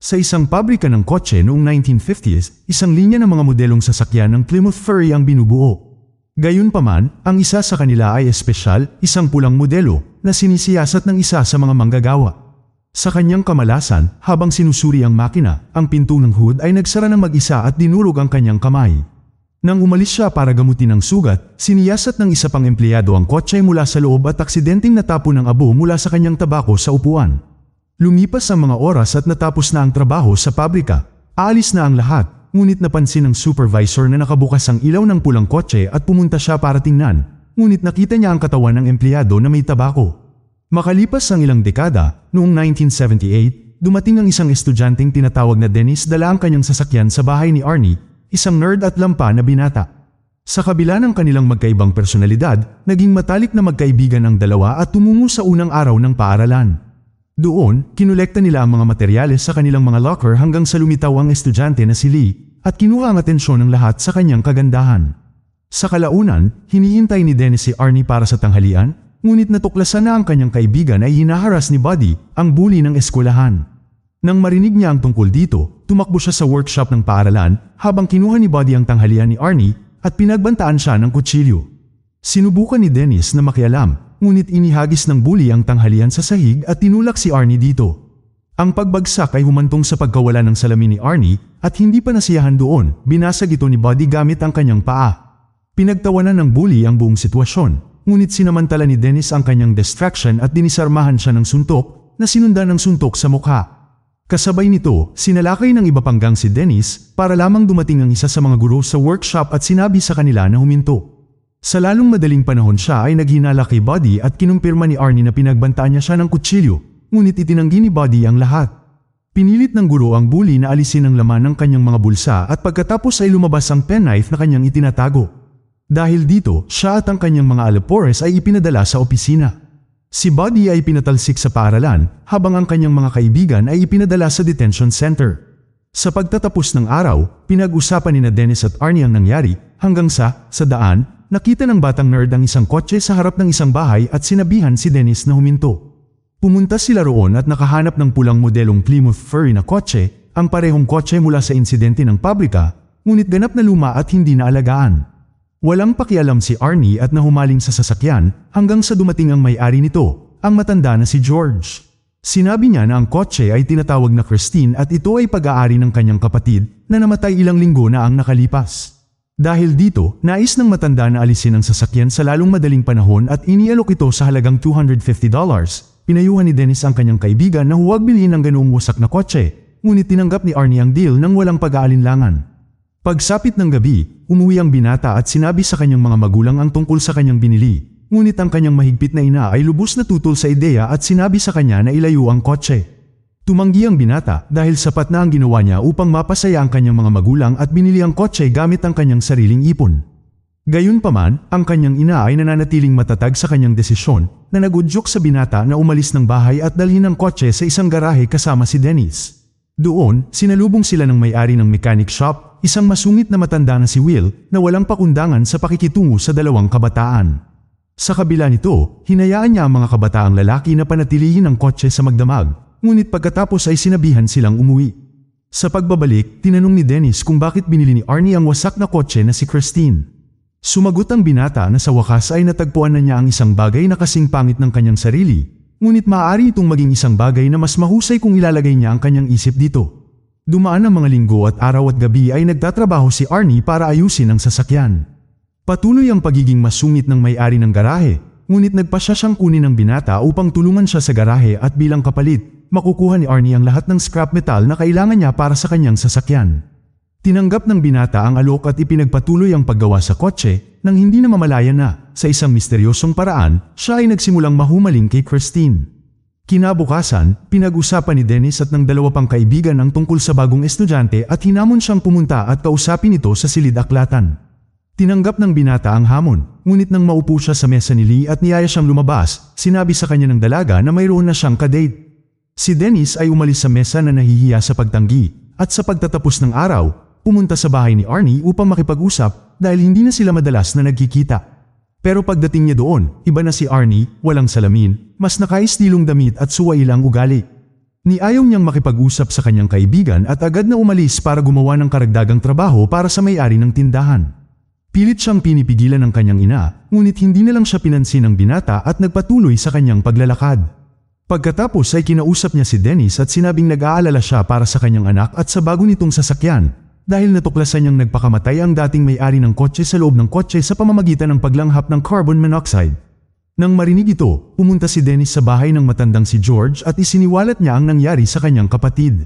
Sa isang pabrika ng kotse noong 1950s, isang linya ng mga modelong sasakyan ng Plymouth Fury ang binubuo. Gayunpaman, ang isa sa kanila ay espesyal, isang pulang modelo, na sinisiyasat ng isa sa mga manggagawa. Sa kanyang kamalasan, habang sinusuri ang makina, ang pinto ng hood ay nagsara ng mag-isa at dinurog ang kanyang kamay. Nang umalis siya para gamutin ang sugat, siniyasat ng isa pang empleyado ang kotse mula sa loob at aksidenteng natapon ng abo mula sa kanyang tabako sa upuan. Lumipas ang mga oras at natapos na ang trabaho sa pabrika. Aalis na ang lahat, ngunit napansin ng supervisor na nakabukas ang ilaw ng pulang kotse at pumunta siya para tingnan, ngunit nakita niya ang katawan ng empleyado na may tabako. Makalipas ang ilang dekada, noong 1978, dumating ang isang estudyanteng tinatawag na Dennis dala ang kanyang sasakyan sa bahay ni Arnie, isang nerd at lampa na binata. Sa kabila ng kanilang magkaibang personalidad, naging matalik na magkaibigan ang dalawa at tumungo sa unang araw ng paaralan. Doon, kinolekta nila ang mga materyales sa kanilang mga locker hanggang sa lumitaw ang estudyante na si Lee at kinuha ang atensyon ng lahat sa kanyang kagandahan. Sa kalaunan, hinihintay ni Dennis si Arnie para sa tanghalian, ngunit natuklasan na ang kanyang kaibigan ay hinaharas ni Buddy, ang bully ng eskwelahan. Nang marinig niya ang tungkol dito, tumakbo siya sa workshop ng paaralan habang kinuha ni Buddy ang tanghalian ni Arnie at pinagbantaan siya ng kutsilyo. Sinubukan ni Dennis na makialam, ngunit inihagis ng bully ang tanghalian sa sahig at tinulak si Arnie dito. Ang pagbagsak ay humantong sa pagkawala ng salamin ni Arnie at hindi pa nasiyahan doon, binasag ito ni Buddy gamit ang kanyang paa. Pinagtawanan ng bully ang buong sitwasyon, ngunit sinamantala ni Dennis ang kanyang distraction at dinisarmahan siya ng suntok na sinundan ng suntok sa mukha. Kasabay nito, sinalakay ng iba pang gang si Dennis para lamang dumating ang isa sa mga guro sa workshop at sinabi sa kanila na huminto. Sa lalong madaling panahon siya ay naghinala kay Buddy at kinumpirma ni Arnie na pinagbantaan niya siya ng kutsilyo, ngunit itinanggi ni Buddy ang lahat. Pinilit ng guro ang bully na alisin ang laman ng kanyang mga bulsa at pagkatapos ay lumabas ang penknife na kanyang itinatago. Dahil dito, siya at ang kanyang mga alipores ay ipinadala sa opisina. Si Buddy ay pinatalsik sa paaralan, habang ang kanyang mga kaibigan ay ipinadala sa detention center. Sa pagtatapos ng araw, pinag-usapan ni Dennis at Arnie ang nangyari, hanggang sa daan, nakita ng batang nerd ang isang kotse sa harap ng isang bahay at sinabihan si Dennis na huminto. Pumunta sila roon at nakahanap ng pulang modelong Plymouth Fury na kotse, ang parehong kotse mula sa insidente ng pabrika, ngunit ganap na luma at hindi na alagaan. Walang pakialam si Arnie at nahumaling sa sasakyan hanggang sa dumating ang may-ari nito, ang matanda na si George. Sinabi niya na ang kotse ay tinatawag na Christine at ito ay pag-aari ng kanyang kapatid na namatay ilang linggo na ang nakalipas. Dahil dito, nais ng matanda na alisin ang sasakyan sa lalong madaling panahon at inialok ito sa halagang $250. Pinayuhan ni Dennis ang kanyang kaibigan na huwag bilhin ang ganoong wasak na kotse, ngunit tinanggap ni Arnie ang deal nang walang pag-aalinlangan. Pagsapit ng gabi, umuwi ang binata at sinabi sa kanyang mga magulang ang tungkol sa kanyang binili, ngunit ang kanyang mahigpit na ina ay lubos na tutol sa ideya at sinabi sa kanya na ilayo ang kotse. Tumanggi ang binata dahil sapat na ang ginawa niya upang mapasaya ang kanyang mga magulang at binili ang kotse gamit ang kanyang sariling ipon. Gayunpaman, ang kanyang ina ay nananatiling matatag sa kanyang desisyon na nagudyok sa binata na umalis ng bahay at dalhin ang kotse sa isang garahe kasama si Dennis. Doon, sinalubong sila ng may-ari ng mechanic shop, isang masungit na matanda na si Will na walang pakundangan sa pakikitungo sa dalawang kabataan. Sa kabila nito, hinayaan niya ang mga kabataang lalaki na panatilihin ang kotse sa magdamag, ngunit pagkatapos ay sinabihan silang umuwi. Sa pagbabalik, tinanong ni Dennis kung bakit binili ni Arnie ang wasak na kotse na si Christine. Sumagot ang binata na sa wakas ay natagpuan na niya ang isang bagay na kasing pangit ng kanyang sarili, ngunit maaari itong maging isang bagay na mas mahusay kung ilalagay niya ang kanyang isip dito. Dumaan ang mga linggo at araw at gabi ay nagtatrabaho si Arnie para ayusin ang sasakyan. Patuloy ang pagiging masungit ng may-ari ng garahe, ngunit nagpasya siyang kunin ng binata upang tulungan siya sa garahe at bilang kapalit, makukuha ni Arnie ang lahat ng scrap metal na kailangan niya para sa kanyang sasakyan. Tinanggap ng binata ang alok at ipinagpatuloy ang paggawa sa kotse nang hindi na mamalayan na, sa isang misteryosong paraan, siya ay nagsimulang mahumaling kay Christine. Kinabukasan, pinag-usapan ni Dennis at ng dalawa pang kaibigan ang tungkol sa bagong estudyante at hinamon siyang pumunta at kausapin ito sa silid-aklatan. Tinanggap ng binata ang hamon, ngunit nang maupo siya sa mesa ni Lee at niyaya siyang lumabas, sinabi sa kanya ng dalaga na mayroon na siyang kadate. Si Dennis ay umalis sa mesa na nahihiya sa pagtanggi, at sa pagtatapos ng araw, pumunta sa bahay ni Arnie upang makipag-usap dahil hindi na sila madalas na nagkikita. Pero pagdating niya doon, iba na si Arnie, walang salamin, mas nakaistilong damit at suwailang ugali. Ayaw niyang makipag-usap sa kanyang kaibigan at agad na umalis para gumawa ng karagdagang trabaho para sa may-ari ng tindahan. Pilit siyang pinipigilan ng kanyang ina, ngunit hindi na lang siya pinansin ng binata at nagpatuloy sa kanyang paglalakad. Pagkatapos ay kinausap niya si Dennis at sinabing nag-aalala siya para sa kanyang anak at sa bago nitong sasakyan, dahil natuklasan niyang nagpakamatay ang dating may-ari ng kotse sa loob ng kotse sa pamamagitan ng paglanghap ng carbon monoxide. Nang marinig ito, pumunta si Dennis sa bahay ng matandang si George at isiniwalat niya ang nangyari sa kanyang kapatid.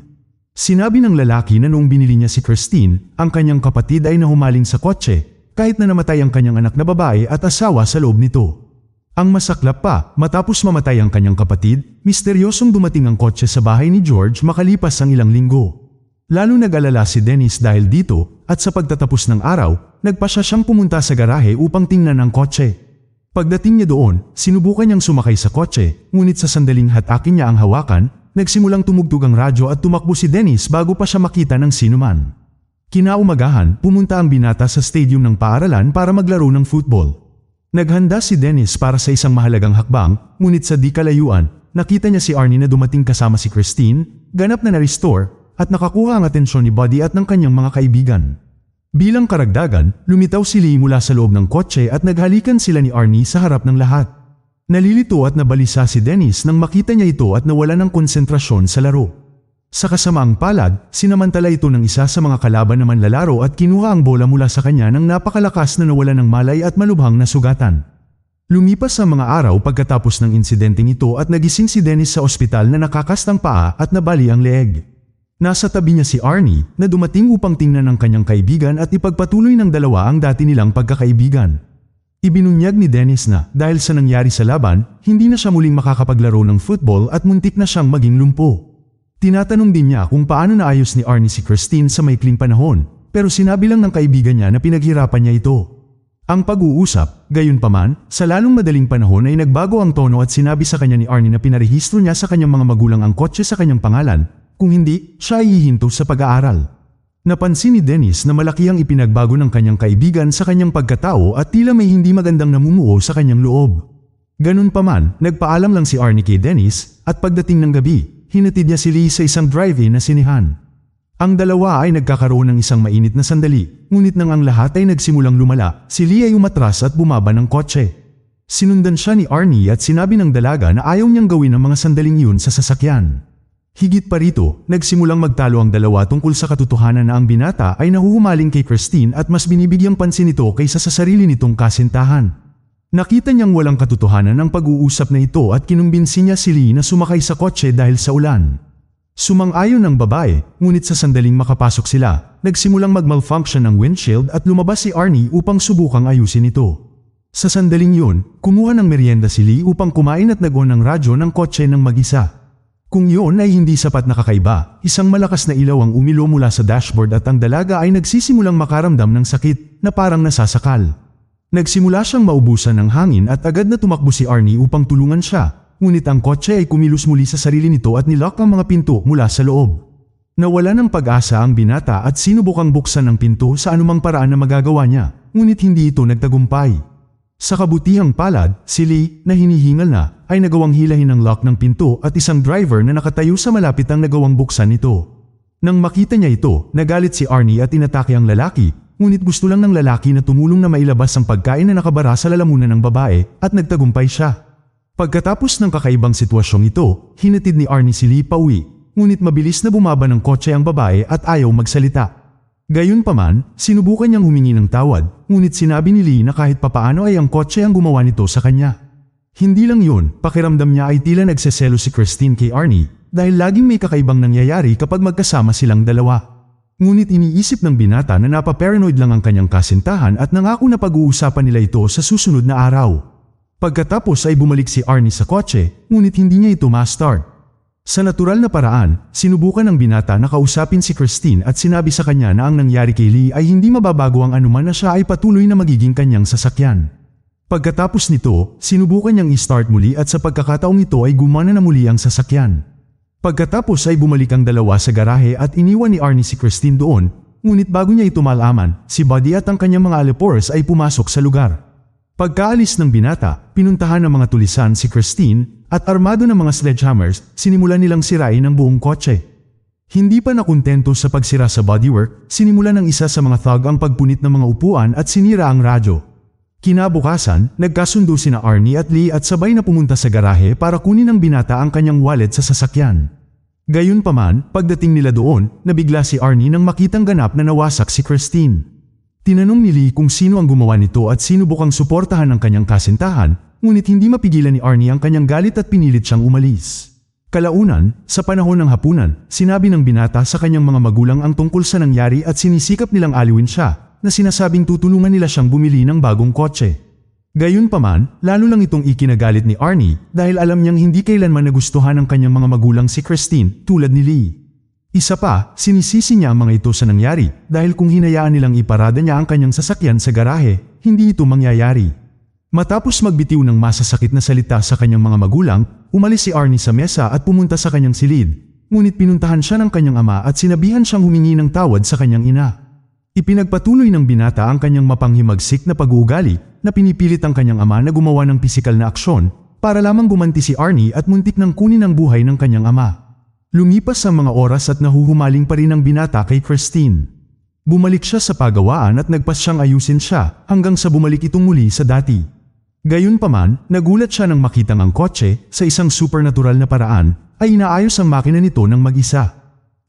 Sinabi ng lalaki na noong binili niya si Christine, ang kanyang kapatid ay nahumaling sa kotse, kahit na namatay ang kanyang anak na babae at asawa sa loob nito. Ang masaklap pa, matapos mamatay ang kanyang kapatid, misteryosong dumating ang kotse sa bahay ni George makalipas ang ilang linggo. Lalo nag-alala si Dennis dahil dito, at sa pagtatapos ng araw, nagpasya siyang pumunta sa garahe upang tingnan ang kotse. Pagdating niya doon, sinubukan niyang sumakay sa kotse, ngunit sa sandaling hatakin niya ang hawakan, nagsimulang tumugtog ang radyo at tumakbo si Dennis bago pa siya makita ng sinuman. Kinaumagahan, pumunta ang binata sa stadium ng paaralan para maglaro ng football. Naghanda si Dennis para sa isang mahalagang hakbang, ngunit sa di kalayuan, nakita niya si Arnie na dumating kasama si Christine, ganap na na-restore, at nakakuha ang atensyon ni Buddy at ng kanyang mga kaibigan. Bilang karagdagan, lumitaw si Lee mula sa loob ng kotse at naghalikan sila ni Arnie sa harap ng lahat. Nalilito at nabalisa si Dennis nang makita niya ito at nawala ng konsentrasyon sa laro. Sa kasamaang palad, sinamantala ito ng isa sa mga kalaban na manlalaro at kinuha ang bola mula sa kanya ng napakalakas na nawala ng malay at malubhang na sugatan. Lumipas ang mga araw pagkatapos ng insidenteng ito at nagising si Dennis sa ospital na nakakastang paa at nabali ang leeg. Nasa tabi niya si Arnie na dumating upang tingnan ang kanyang kaibigan at ipagpatuloy ng dalawa ang dati nilang pagkakaibigan. Ibinunyag ni Dennis na dahil sa nangyari sa laban, hindi na siya muling makakapaglaro ng football at muntik na siyang maging lumpo. Tinatanong din niya kung paano naayos ni Arnie si Christine sa maikling panahon, pero sinabi lang ng kaibigan niya na pinaghirapan niya ito. Ang pag-uusap, gayunpaman, sa lalong madaling panahon ay nagbago ang tono at sinabi sa kanya ni Arnie na pinarehistro niya sa kanyang mga magulang ang kotse sa kanyang pangalan. Kung hindi, siya ay hihinto sa pag-aaral. Napansin ni Dennis na malaki ang ipinagbago ng kanyang kaibigan sa kanyang pagkatao at tila may hindi magandang namumuo sa kanyang loob. Ganun pa man, nagpaalam lang si Arnie kay Dennis at pagdating ng gabi, hinatid niya si Lee sa isang drive-in na sinihan. Ang dalawa ay nagkakaroon ng isang mainit na sandali, ngunit nang ang lahat ay nagsimulang lumala, si Lee ay umatras at bumaba ng kotse. Sinundan siya ni Arnie at sinabi ng dalaga na ayaw niyang gawin ang mga sandaling yun sa sasakyan. Higit pa rito, nagsimulang magtalo ang dalawa tungkol sa katotohanan na ang binata ay nahuhumaling kay Christine at mas binibigyang pansin ito kaysa sa sarili nitong kasintahan. Nakita niyang walang katotohanan ang pag-uusap na ito at kinumbinsi niya si Lee na sumakay sa kotse dahil sa ulan. Sumang-ayon ang babae, ngunit sa sandaling makapasok sila, nagsimulang mag-malfunction ang windshield at lumabas si Arnie upang subukang ayusin ito. Sa sandaling yun, kumuha ng merienda si Lee upang kumain at nag-on ang radyo ng kotse ng mag-isa. Kung yun ay hindi sapat na kakaiba, isang malakas na ilaw ang umilo mula sa dashboard at ang dalaga ay nagsisimulang makaramdam ng sakit na parang nasasakal. Nagsimula siyang maubusan ng hangin at agad na tumakbo si Arnie upang tulungan siya, ngunit ang kotse ay kumilos muli sa sarili nito at nilock ang mga pinto mula sa loob. Nawala ng pag-asa ang binata at sinubukang buksan ang pinto sa anumang paraan na magagawa niya, ngunit hindi ito nagtagumpay. Sa kabutihang palad, si Lee, na hinihingal na, ay nagawang hilahin ang lock ng pinto at isang driver na nakatayo sa malapit ang nagawang buksan ito. Nang makita niya ito, nagalit si Arnie at inatake ang lalaki, ngunit gusto lang ng lalaki na tumulong na mailabas ang pagkain na nakabara sa lalamunan ng babae at nagtagumpay siya. Pagkatapos ng kakaibang sitwasyong ito, hinatid ni Arnie si Lee pauwi, ngunit mabilis na bumaba ng kotse ang babae at ayaw magsalita. Gayunpaman, sinubukan niyang humingi ng tawad, ngunit sinabi ni Lee na kahit papaano ay ang kotse ang gumawa nito sa kanya. Hindi lang yun, pakiramdam niya ay tila nagseselo si Christine kay Arnie dahil laging may kakaibang nangyayari kapag magkasama silang dalawa. Ngunit iniisip ng binata na napaparanoid lang ang kanyang kasintahan at nangako na pag-uusapan nila ito sa susunod na araw. Pagkatapos ay bumalik si Arnie sa kotse, ngunit hindi niya ito ma-start. Sa natural na paraan, sinubukan ng binata na kausapin si Christine at sinabi sa kanya na ang nangyari kay Lee ay hindi mababago ang anuman na siya ay patuloy na magiging kanyang sasakyan. Pagkatapos nito, sinubukan niyang i-start muli at sa pagkakataong ito ay gumana na muli ang sasakyan. Pagkatapos ay bumalik ang dalawa sa garahe at iniwan ni Arnie si Christine doon, ngunit bago niya ito malaman, si Buddy at ang kanyang mga alipores ay pumasok sa lugar. Pagkaalis ng binata, pinuntahan ng mga tulisan si Christine at armado ng mga sledgehammers, sinimulan nilang sirain ang buong kotse. Hindi pa nakontento sa pagsira sa bodywork, sinimulan ng isa sa mga thug ang pagpunit ng mga upuan at sinira ang radyo. Kinabukasan, nagkasundo sina Arnie at Lee at sabay na pumunta sa garahe para kunin ng binata ang kanyang wallet sa sasakyan. Gayunpaman, pagdating nila doon, nabigla si Arnie nang makitang ganap na nawasak si Christine. Tinanong ni Lee kung sino ang gumawa nito at sinubukang suportahan ang kanyang kasintahan, ngunit hindi mapigilan ni Arnie ang kanyang galit at pinilit siyang umalis. Kalaunan, sa panahon ng hapunan, sinabi ng binata sa kanyang mga magulang ang tungkol sa nangyari at sinisikap nilang aliwin siya, na sinasabing tutulungan nila siyang bumili ng bagong kotse. Gayunpaman, lalo lang itong ikinagalit ni Arnie dahil alam niyang hindi kailanman nagustuhan ng kanyang mga magulang si Christine tulad ni Lee. Isa pa, sinisisi niya ang mga ito sa nangyari dahil kung hinayaan nilang iparada niya ang kanyang sasakyan sa garahe, hindi ito mangyayari. Matapos magbitiw ng masasakit na salita sa kanyang mga magulang, umalis si Arnie sa mesa at pumunta sa kanyang silid, ngunit pinuntahan siya ng kanyang ama at sinabihan siyang humingi ng tawad sa kanyang ina. Ipinagpatuloy ng binata ang kanyang mapanghimagsik na pag-uugali na pinipilit ang kanyang ama na gumawa ng pisikal na aksyon para lamang gumanti si Arnie at muntik nang kunin ang buhay ng kanyang ama. Lumipas ang mga oras at nahuhumaling pa rin ang binata kay Christine. Bumalik siya sa pagawaan at nagpas siyang ayusin siya hanggang sa bumalik itong muli sa dati. Gayunpaman, nagulat siya nang makitang ang kotse sa isang supernatural na paraan ay inaayos ang makina nito ng mag-isa.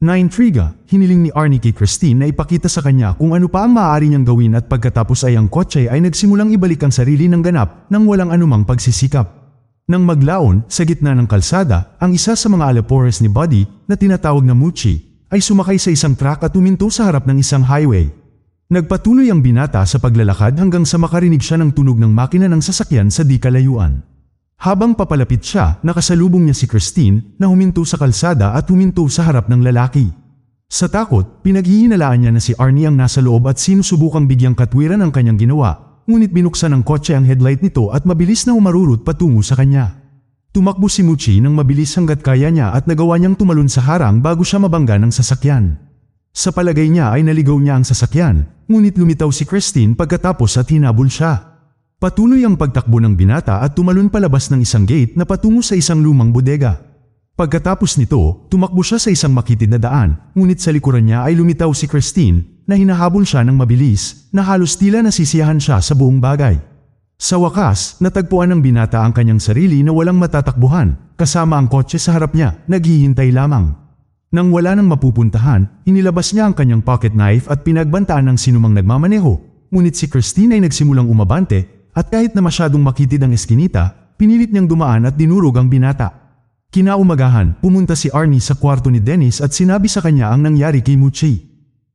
Naintriga, hiniling ni Arnie kay Christine na ipakita sa kanya kung ano pa ang maaari niyang gawin at pagkatapos ay ang kotse ay nagsimulang ibalik ang sarili ng ganap nang walang anumang pagsisikap. Nang maglaon, sa gitna ng kalsada, ang isa sa mga alapores ni Buddy na tinatawag na Muchi ay sumakay sa isang truck at uminto sa harap ng isang highway. Nagpatuloy ang binata sa paglalakad hanggang sa makarinig siya ng tunog ng makina ng sasakyan sa di kalayuan. Habang papalapit siya, nakasalubong niya si Christine na huminto sa kalsada at huminto sa harap ng lalaki. Sa takot, pinaghihinalaan niya na si Arnie ang nasa loob at sinusubukang bigyang katwiran ang kanyang ginawa. Ngunit binuksan ng kotse ang headlight nito at mabilis na umarurot patungo sa kanya. Tumakbo si Muchi nang mabilis hanggat kaya niya at nagawa niyang tumalon sa harang bago siya mabangga ng sasakyan. Sa palagay niya ay naligaw niya ang sasakyan, ngunit lumitaw si Christine pagkatapos at hinabol siya. Patuloy ang pagtakbo ng binata at tumalon palabas ng isang gate na patungo sa isang lumang bodega. Pagkatapos nito, tumakbo siya sa isang makitid na daan, ngunit sa likuran niya ay lumitaw si Christine na hinahabol siya ng mabilis na halos tila nasisiyahan siya sa buong bagay. Sa wakas, natagpuan ng binata ang kanyang sarili na walang matatakbuhan, kasama ang kotse sa harap niya, naghihintay lamang. Nang wala nang mapupuntahan, inilabas niya ang kanyang pocket knife at pinagbantaan ng sinumang nagmamaneho, ngunit si Christine ay nagsimulang umabante at kahit na masyadong makitid ang eskinita, pinilit niyang dumaan at dinurog ang binata. Kinaumagahan, pumunta si Arnie sa kwarto ni Dennis at sinabi sa kanya ang nangyari kay Muchi.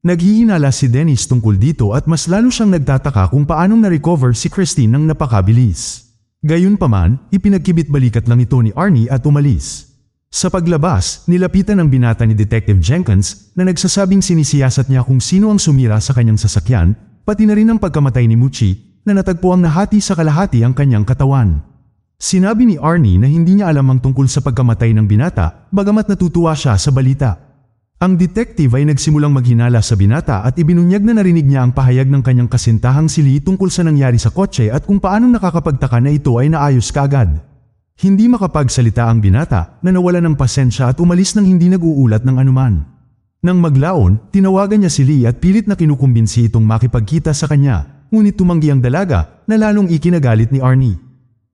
Naghihinala si Dennis tungkol dito at mas lalo siyang nagtataka kung paanong na-recover si Christine nang napakabilis. Gayunpaman, ipinagkibit-balikat lang ito ni Arnie at umalis. Sa paglabas, nilapitan ng binata ni Detective Jenkins na nagsasabing sinisiyasat niya kung sino ang sumira sa kanyang sasakyan, pati na rin ang pagkamatay ni Muchi na natagpuang nahati sa kalahati ang kanyang katawan. Sinabi ni Arnie na hindi niya alam ang tungkol sa pagkamatay ng binata, bagamat natutuwa siya sa balita. Ang detective ay nagsimulang maghinala sa binata at ibinunyag na narinig niya ang pahayag ng kanyang kasintahang si Lee tungkol sa nangyari sa kotse at kung paanong nakakapagtaka na ito ay naayos kaagad. Hindi makapagsalita ang binata na nawala ng pasensya at umalis nang hindi nag-uulat ng anuman. Nang maglaon, tinawagan niya si Lee at pilit na kinukumbinsi itong makipagkita sa kanya, ngunit tumanggi ang dalaga na lalong ikinagalit ni Arnie.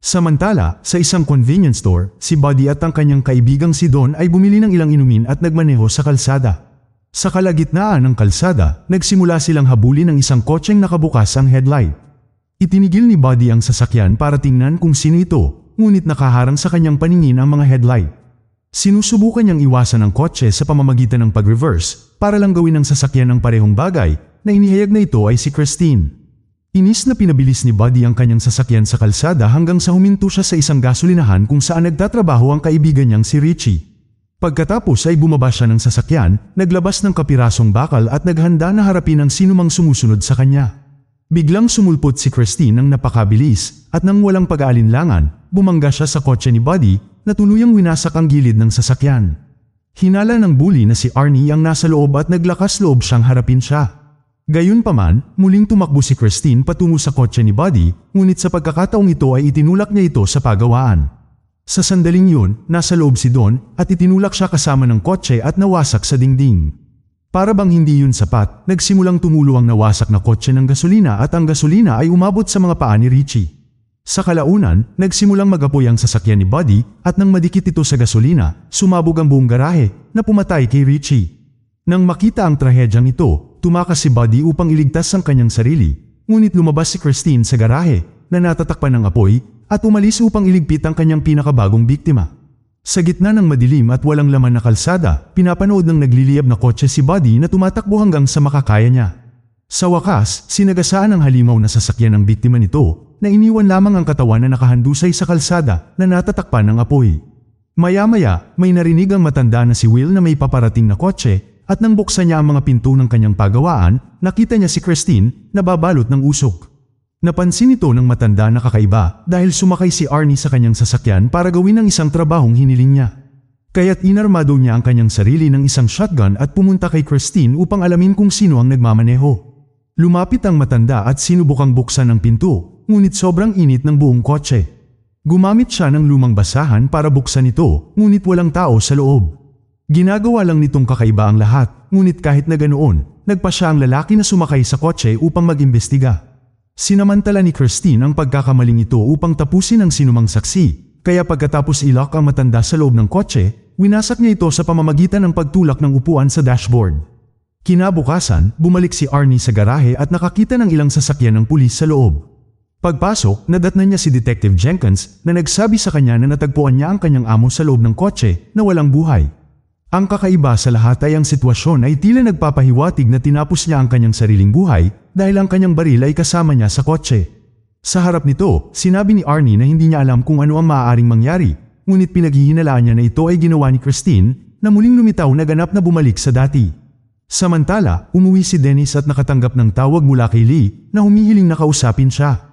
Samantala, sa isang convenience store, si Buddy at ang kanyang kaibigang si Don ay bumili ng ilang inumin at nagmaneho sa kalsada. Sa kalagitnaan ng kalsada, nagsimula silang habulin ng isang kotseng nakabukas ang headlight. Itinigil ni Buddy ang sasakyan para tingnan kung sino ito, ngunit nakaharang sa kanyang paningin ang mga headlight. Sinusubukan niyang iwasan ang kotse sa pamamagitan ng pag-reverse para lang gawin ng sasakyan ng parehong bagay na inihayag na ito ay si Christine. Inis na pinabilis ni Buddy ang kanyang sasakyan sa kalsada hanggang sa huminto siya sa isang gasolinahan kung saan nagtatrabaho ang kaibigan niyang si Richie. Pagkatapos ay bumaba siya ng sasakyan, naglabas ng kapirasong bakal at naghanda na harapin ang sinumang sumusunod sa kanya. Biglang sumulpot si Christine ng napakabilis at nang walang pag-aalinlangan, bumangga siya sa kotse ni Buddy na tuluyang winasak ang gilid ng sasakyan. Hinala ng bully na si Arnie ang nasa loob at naglakas loob siyang harapin siya. Gayunpaman, muling tumakbo si Christine patungo sa kotse ni Buddy, ngunit sa pagkakataong ito ay itinulak niya ito sa pagawaan. Sa sandaling yun, nasa loob si Don at itinulak siya kasama ng kotse at nawasak sa dingding. Para bang hindi yun sapat, nagsimulang tumulo ang nawasak na kotse ng gasolina at ang gasolina ay umabot sa mga paa ni Richie. Sa kalaunan, nagsimulang mag-apoy ang sasakyan ni Buddy at nang madikit ito sa gasolina, sumabog ang buong garahe na pumatay kay Richie. Nang makita ang trahedyang ito, tumakas si Buddy upang iligtas ang kanyang sarili, ngunit lumabas si Christine sa garahe na natatakpan ng apoy at umalis upang iligpit ang kanyang pinakabagong biktima. Sa gitna ng madilim at walang laman na kalsada, pinapanood ng nagliliyab na kotse si Buddy na tumatakbo hanggang sa makakaya niya. Sa wakas, sinagasaan ang halimaw na sasakyan ng biktima nito na iniwan lamang ang katawan na nakahandusay sa kalsada na natatakpan ng apoy. Maya-maya, may narinig ang matanda na si Will na may paparating na kotse at nang buksan niya ang mga pinto ng kanyang pagawaan, nakita niya si Christine na babalot ng usok. Napansin ito ng matanda na kakaiba dahil sumakay si Arnie sa kanyang sasakyan para gawin ang isang trabahong hiniling niya. Kaya't inarmado niya ang kanyang sarili ng isang shotgun at pumunta kay Christine upang alamin kung sino ang nagmamaneho. Lumapit ang matanda at sinubukang buksan ang pinto, ngunit sobrang init ng buong kotse. Gumamit siya ng lumang basahan para buksan ito, ngunit walang tao sa loob. Ginagawa lang nitong kakaiba ang lahat, ngunit kahit na ganoon, nagpa siya ang lalaki na sumakay sa kotse upang mag-imbestiga. Sinamantala ni Christine ang pagkakamaling ito upang tapusin ang sinumang saksi, kaya pagkatapos ilock ang matanda sa loob ng kotse, winasak niya ito sa pamamagitan ng pagtulak ng upuan sa dashboard. Kinabukasan, bumalik si Arnie sa garahe at nakakita ng ilang sasakyan ng pulis sa loob. Pagpasok, nadatnan niya si Detective Jenkins na nagsabi sa kanya na natagpuan niya ang kanyang amo sa loob ng kotse na walang buhay. Ang kakaiba sa lahat ay ang sitwasyon ay tila nagpapahiwatig na tinapos niya ang kanyang sariling buhay dahil ang kanyang baril ay kasama niya sa kotse. Sa harap nito, sinabi ni Arnie na hindi niya alam kung ano ang maaaring mangyari, ngunit pinaghihinalaan niya na ito ay ginawa ni Christine na muling lumitaw na ganap na bumalik sa dati. Samantala, umuwi si Dennis at nakatanggap ng tawag mula kay Lee na humihiling na kausapin siya.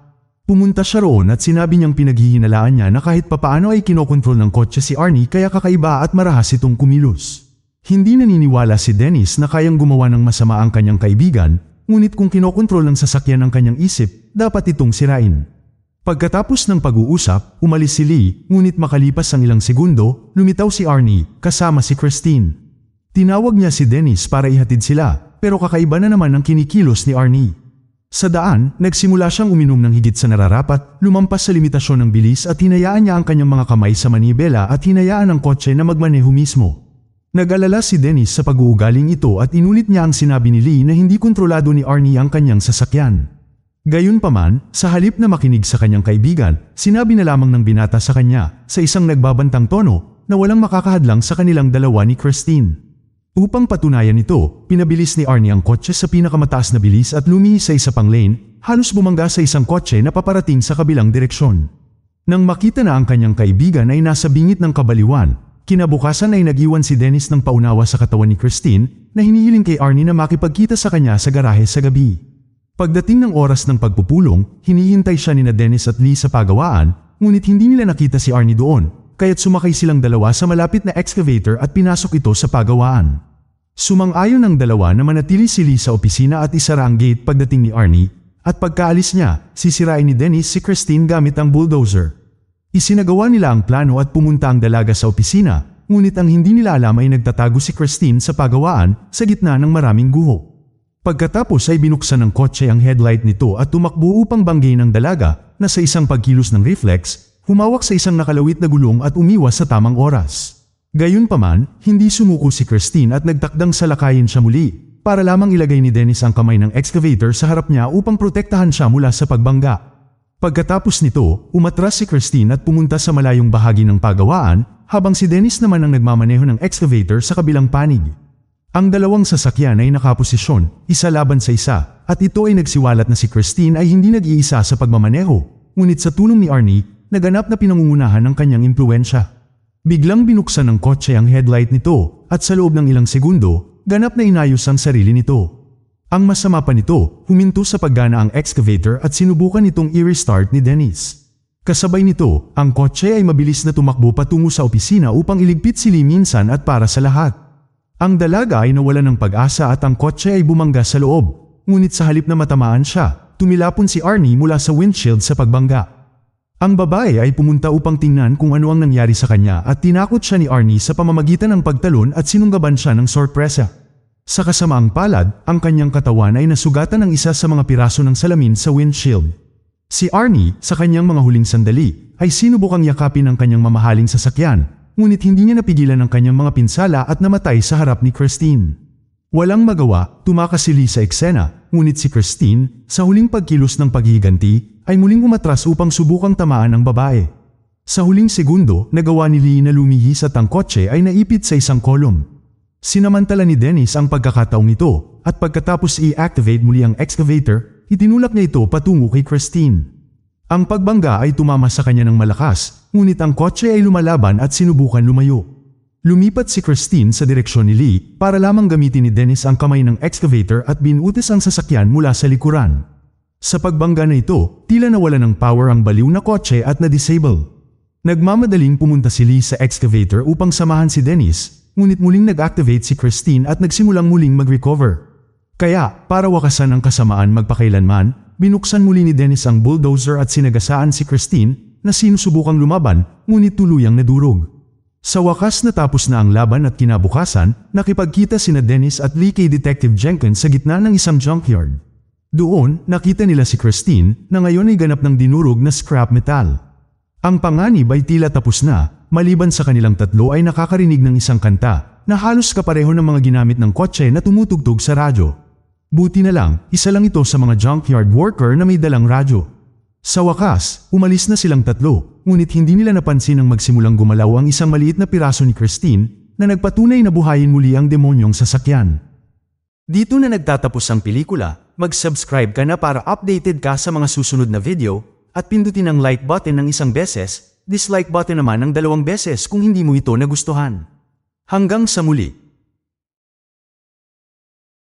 Pumunta siya roon at sinabi niyang pinaghihinalaan niya na kahit papaano ay kinokontrol ng kotse si Arnie kaya kakaiba at marahas itong kumilos. Hindi naniniwala si Dennis na kayang gumawa ng masama ang kanyang kaibigan, ngunit kung kinokontrol ng sasakyan ang kanyang isip, dapat itong sirain. Pagkatapos ng pag-uusap, umalis si Lee, ngunit makalipas ang ilang segundo, lumitaw si Arnie kasama si Christine. Tinawag niya si Dennis para ihatid sila, pero kakaiba na naman ang kinikilos ni Arnie. Sa daan, nagsimula siyang uminom ng higit sa nararapat, lumampas sa limitasyon ng bilis at hinayaan niya ang kanyang mga kamay sa manibela at hinayaan ang kotse na magmaneho mismo. Nag-alala si Dennis sa pag-uugaling ito at inulit niya ang sinabi ni Lee na hindi kontrolado ni Arnie ang kanyang sasakyan. Gayunpaman, sa halip na makinig sa kanyang kaibigan, sinabi na lamang ng binata sa kanya, sa isang nagbabantang tono, na walang makakahadlang sa kanilang dalawa ni Christine. Upang patunayan ito, pinabilis ni Arnie ang kotse sa pinakamataas na bilis at lumihis sa isa pang lane, halos bumangga sa isang kotse na paparating sa kabilang direksyon. Nang makita na ang kanyang kaibigan ay nasa bingit ng kabaliwan, kinabukasan ay nag-iwan si Dennis ng paunawa sa katawan ni Christine na hinihiling kay Arnie na makipagkita sa kanya sa garahe sa gabi. Pagdating ng oras ng pagpupulong, hinihintay siya ni Dennis at Lee sa pagawaan, ngunit hindi nila nakita si Arnie doon. Kaya't sumakay silang dalawa sa malapit na excavator at pinasok ito sa pagawaan. Sumang-ayon ang dalawa na manatili si Lee sa opisina at isara ang gate pagdating ni Arnie, at pagkaalis niya, sisirain ni Dennis si Christine gamit ang bulldozer. Isinagawa nila ang plano at pumunta ang dalaga sa opisina, ngunit ang hindi nila alam ay nagtatago si Christine sa pagawaan sa gitna ng maraming guho. Pagkatapos ay binuksan ng kotse ang headlight nito at tumakbo upang banggain ang dalaga na sa isang pagkilos ng reflex, humawak sa isang nakalawit na gulong at umiwas sa tamang oras. Gayunpaman, hindi sumuko si Christine at nagtakdang salakayin siya muli, para lamang ilagay ni Dennis ang kamay ng excavator sa harap niya upang protektahan siya mula sa pagbangga. Pagkatapos nito, umatras si Christine at pumunta sa malayong bahagi ng pagawaan, habang si Dennis naman ang nagmamaneho ng excavator sa kabilang panig. Ang dalawang sasakyan ay nakaposisyon, isa laban sa isa, at ito ay nagsiwalat na si Christine ay hindi nag-iisa sa pagmamaneho, ngunit sa tulong ni Arnie, naganap na pinangungunahan ng kanyang impluensya. Biglang binuksan ng kotse ang headlight nito at sa loob ng ilang segundo, ganap na inayos ang sarili nito. Ang masama pa nito, huminto sa paggana ang excavator at sinubukan itong i-restart ni Dennis. Kasabay nito, ang kotse ay mabilis na tumakbo patungo sa opisina upang iligpit si Lee minsan at para sa lahat. Ang dalaga ay nawalan ng pag-asa at ang kotse ay bumangga sa loob, ngunit sa halip na matamaan siya, tumilapon si Arnie mula sa windshield sa pagbangga. Ang babae ay pumunta upang tingnan kung ano ang nangyari sa kanya at tinakot siya ni Arnie sa pamamagitan ng pagtalon at sinunggaban siya ng sorpresa. Sa kasamaang palad, ang kanyang katawan ay nasugatan ng isa sa mga piraso ng salamin sa windshield. Si Arnie, sa kanyang mga huling sandali, ay sinubukang yakapin ang kanyang mamahaling sasakyan, ngunit hindi niya napigilan ang kanyang mga pinsala at namatay sa harap ni Christine. Walang magawa, tumakas si Lee sa eksena, ngunit si Christine, sa huling pagkilos ng paghihiganti, ay muling umatras upang subukang tamaan ang babae. Sa huling segundo, nagawa ni Lee na lumihis at ang kotse ay naipit sa isang kolom. Sinamantala ni Dennis ang pagkakataong ito, at pagkatapos i-activate muli ang excavator, itinulak niya ito patungo kay Christine. Ang pagbangga ay tumama sa kanya ng malakas, ngunit ang kotse ay lumalaban at sinubukan lumayo. Lumipat si Christine sa direksyon ni Lee para lamang gamitin ni Dennis ang kamay ng excavator at binutis ang sasakyan mula sa likuran. Sa pagbangga na ito, tila nawala ng power ang baliw na kotse at na-disable. Nagmamadaling pumunta si Lee sa excavator upang samahan si Dennis, ngunit muling nag-activate si Christine at nagsimulang muling mag-recover. Kaya, para wakasan ang kasamaan magpakailanman, binuksan muli ni Dennis ang bulldozer at sinagasaan si Christine na sinusubukang lumaban, ngunit tuluyang nadurog. Sa wakas natapos na ang laban at kinabukasan, nakipagkita sina Dennis at Lee kay Detective Jenkins sa gitna ng isang junkyard. Doon, nakita nila si Christine na ngayon ay ganap ng dinurog na scrap metal. Ang panganib ay tila tapos na, maliban sa kanilang tatlo ay nakakarinig ng isang kanta na halos kapareho ng mga ginamit ng kotse na tumutugtog sa radyo. Buti na lang, isa lang ito sa mga junkyard worker na may dalang radyo. Sa wakas, umalis na silang tatlo, ngunit hindi nila napansin ang magsimulang gumalaw ang isang maliit na piraso ni Christine na nagpatunay na buhayin muli ang demonyong sasakyan. Dito na nagtatapos ang pelikula, mag-subscribe ka na para updated ka sa mga susunod na video at pindutin ang like button ng isang beses, dislike button naman ng 2 beses kung hindi mo ito nagustuhan. Hanggang sa muli!